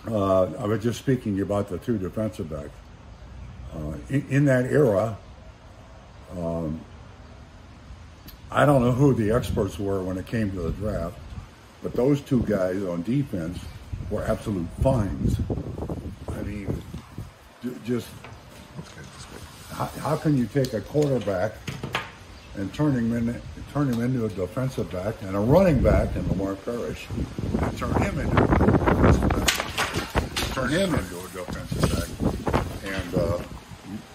I was just speaking about the two defensive backs. In that era, I don't know who the experts were when it came to the draft, but those two guys on defense were absolute finds. I mean, just how can you take a quarterback and turn him into a defensive back and a running back in Lemar Parrish and turn him into a defensive back? And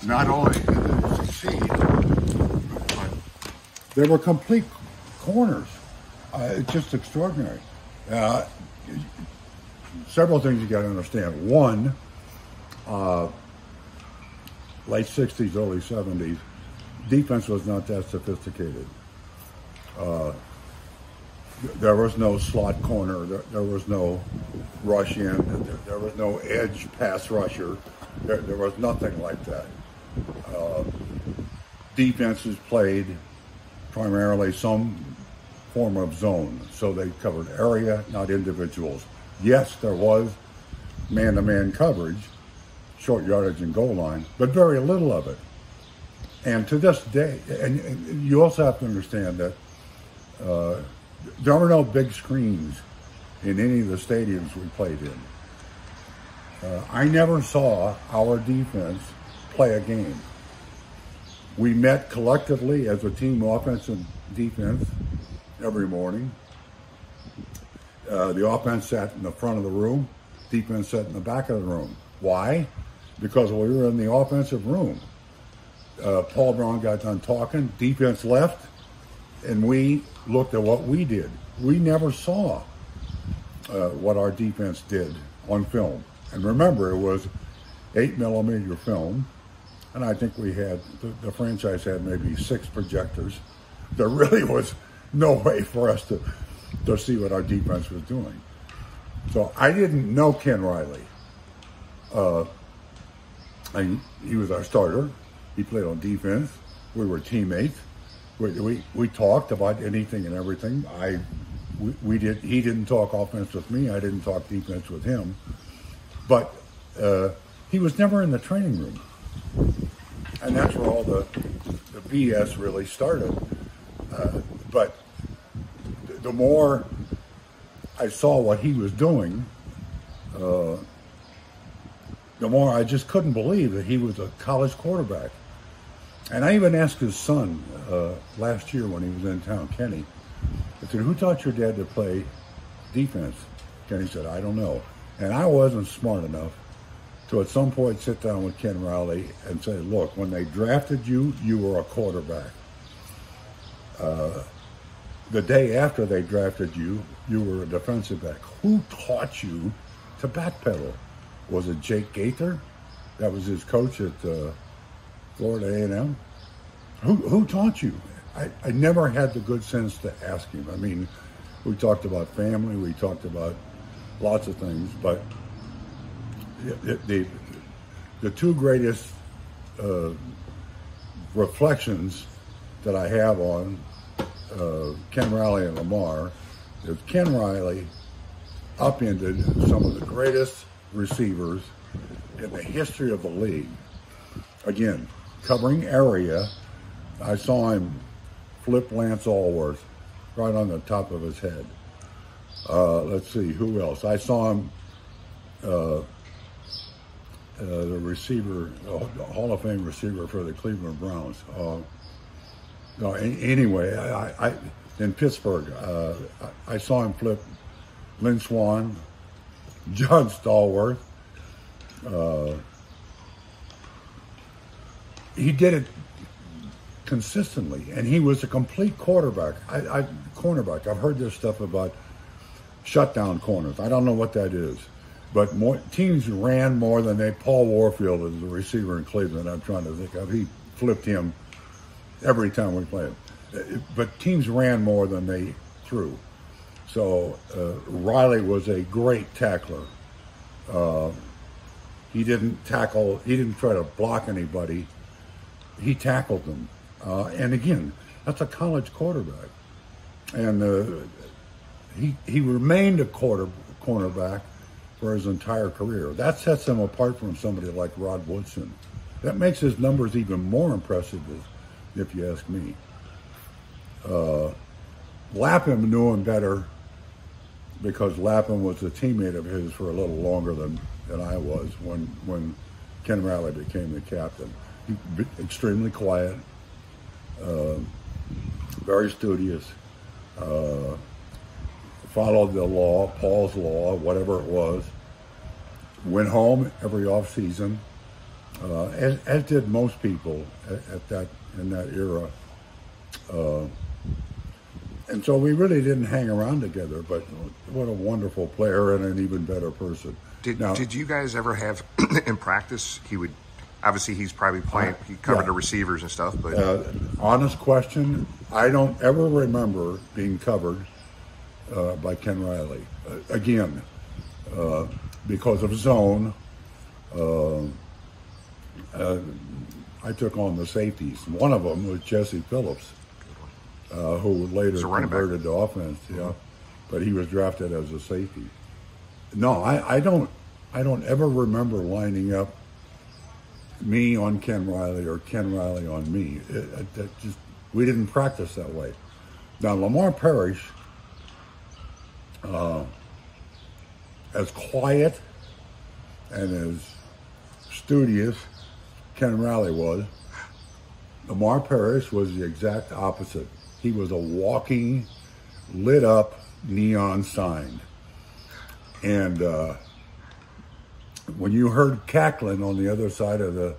not only did they succeed, but they were complete corners. It's just extraordinary. Several things you got to understand. One, late 60s, early 70s, defense was not that sophisticated. There was no slot corner. There was no rush in. There was no edge pass rusher. There was nothing like that. Defenses played primarily some form of zone, so they covered area, not individuals. Yes, there was man-to-man coverage, short yardage and goal line, but very little of it. And to this day, and you also have to understand that there were no big screens in any of the stadiums we played in. I never saw our defense play a game. We met collectively as a team, offense and defense, every morning. The offense sat in the front of the room, defense sat in the back of the room. Why? Because we were in the offensive room. Paul Brown got done talking, defense left, and we looked at what we did. We never saw what our defense did on film. And remember, it was 8mm film, and I think we had, the franchise had maybe 6 projectors. There really was no way for us to see what our defense was doing. So I didn't know Ken Riley. He was our starter. He played on defense. We were teammates. We talked about anything and everything. He didn't talk offense with me. I didn't talk defense with him. But he was never in the training room. And that's where all the BS really started. But the more I saw what he was doing, the more I just couldn't believe that he was a college quarterback. And I even asked his son last year when he was in town, Kenny, I said, who taught your dad to play defense? Kenny said, I don't know. And I wasn't smart enough to at some point sit down with Ken Riley and say, look, when they drafted you, you were a quarterback. The day after they drafted you, you were a defensive back. Who taught you to backpedal? Was it Jake Gaither? That was his coach at Florida A&M. Who taught you? I never had the good sense to ask him. I mean, we talked about family, we talked about lots of things, but the two greatest reflections that I have on Ken Riley and Lemar is Ken Riley upended some of the greatest receivers in the history of the league. Again, covering area, I saw him flip Lance Allworth right on the top of his head. Let's see, who else? I saw him, the receiver, the Hall of Fame receiver for the Cleveland Browns. Anyway, I in Pittsburgh, I saw him flip Lynn Swann, John Stallworth. He did it consistently, and he was a complete quarterback. Cornerback. I've heard this stuff about shutdown corners. I don't know what that is, but teams ran more than they. Paul Warfield is the receiver in Cleveland. I'm trying to think of. He flipped him every time we played. But teams ran more than they threw. So Riley was a great tackler. He didn't tackle. He didn't try to block anybody. He tackled them. And again, that's a college quarterback. And he remained a cornerback for his entire career. That sets him apart from somebody like Rod Woodson. That makes his numbers even more impressive, if you ask me. Lapham knew him better because Lapham was a teammate of his for a little longer than I was when Ken Riley became the captain. Extremely quiet, very studious, followed the law, Paul's law, whatever it was. Went home every off season, as did most people in that era. And so we really didn't hang around together, but what a wonderful player and an even better person. Did you guys ever have, in practice, obviously he's probably playing, he covered the receivers and stuff, but... honest question, I don't ever remember being covered by Ken Riley. Again, because of zone, I took on the safeties. One of them was Jesse Phillips, who later converted to offense. Yeah, but he was drafted as a safety. No, I don't ever remember lining up me on Ken Riley or Ken Riley on me. We didn't practice that way. Now Lemar Parrish, as quiet and as studious Ken Riley was, Lemar Parrish was the exact opposite. He was a walking, lit up neon sign. And when you heard cackling on the other side of the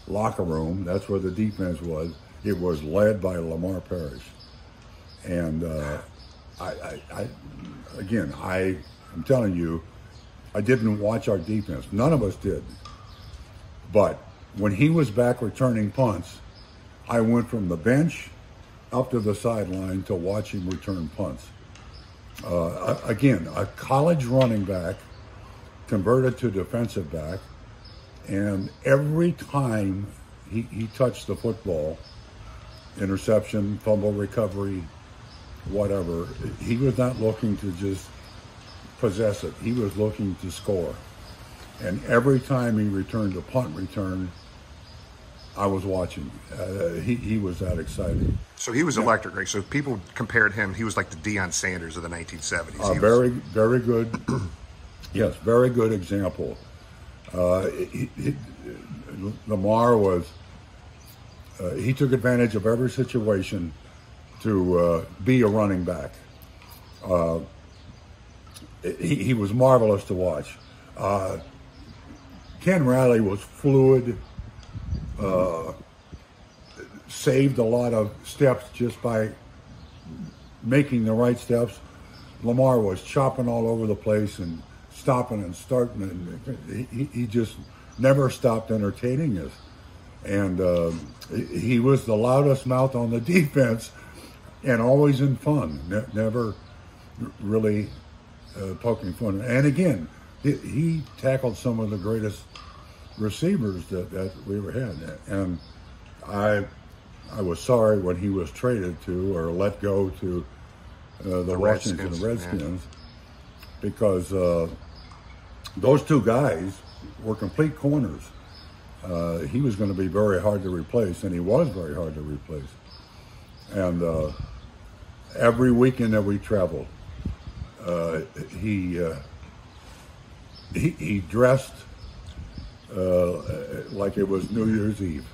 locker room, that's where the defense was. It was led by Lemar Parrish. And I'm telling you, I didn't watch our defense. None of us did. But when he was back returning punts, I went from the bench up to the sideline to watch him return punts. Again, a college running back converted to defensive back, and every time he touched the football, interception, fumble recovery, whatever, he was not looking to just possess it. He was looking to score. And every time he returned a punt return, I was watching. He was that exciting. So he was electric, right? So people compared him, he was like the Deion Sanders of the 1970s. Very good. Yes, very good example. Lemar was, he took advantage of every situation to be a running back. He was marvelous to watch. Ken Riley was fluid, saved a lot of steps just by making the right steps. Lemar was chopping all over the place and stopping and starting, and he just never stopped entertaining us. And he was the loudest mouth on the defense, and always in fun, never really poking fun. And again, he tackled some of the greatest receivers that we ever had. And I was sorry when he was traded to or let go to the Washington Redskins, because those two guys were complete corners. He was going to be very hard to replace, and he was very hard to replace. And every weekend that we traveled, he dressed like it was New Year's Eve.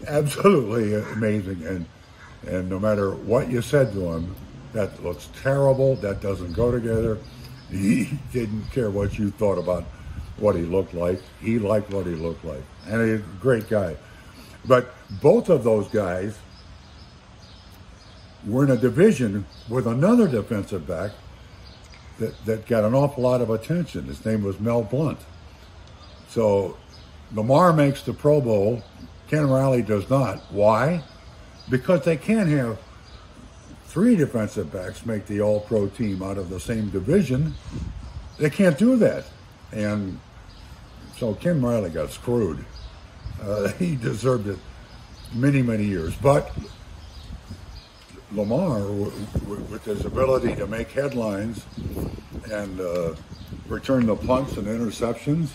Absolutely amazing. And no matter what you said to him, that looks terrible, that doesn't go together, he didn't care what you thought about what he looked like. He liked what he looked like. And he's a great guy. But both of those guys were in a division with another defensive back that got an awful lot of attention. His name was Mel Blount. So Lemar makes the Pro Bowl. Ken Riley does not. Why? Because they can't have three defensive backs make the All-Pro team out of the same division. They can't do that. And so Ken Riley got screwed. He deserved it many, many years. But Lemar, with his ability to make headlines and return the punts and interceptions,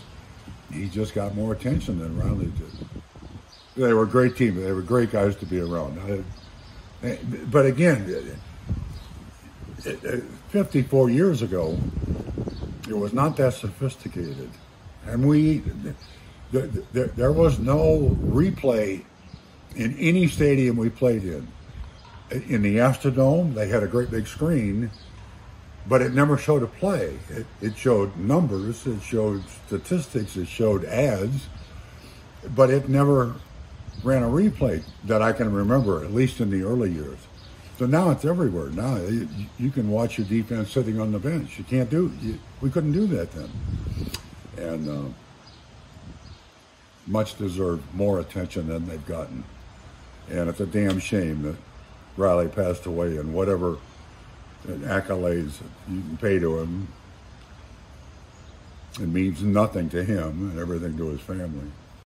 he just got more attention than Riley did. They were a great team. They were great guys to be around. But again, 54 years ago, it was not that sophisticated. And there was no replay in any stadium we played in. In the Astrodome, they had a great big screen, but it never showed a play. It showed numbers, it showed statistics, it showed ads, but it never ran a replay that I can remember, at least in the early years. So now it's everywhere. Now you can watch your defense sitting on the bench. You can't we couldn't do that then. And much deserve more attention than they've gotten. And it's a damn shame that Riley passed away, and whatever accolades you can pay to him, it means nothing to him and everything to his family.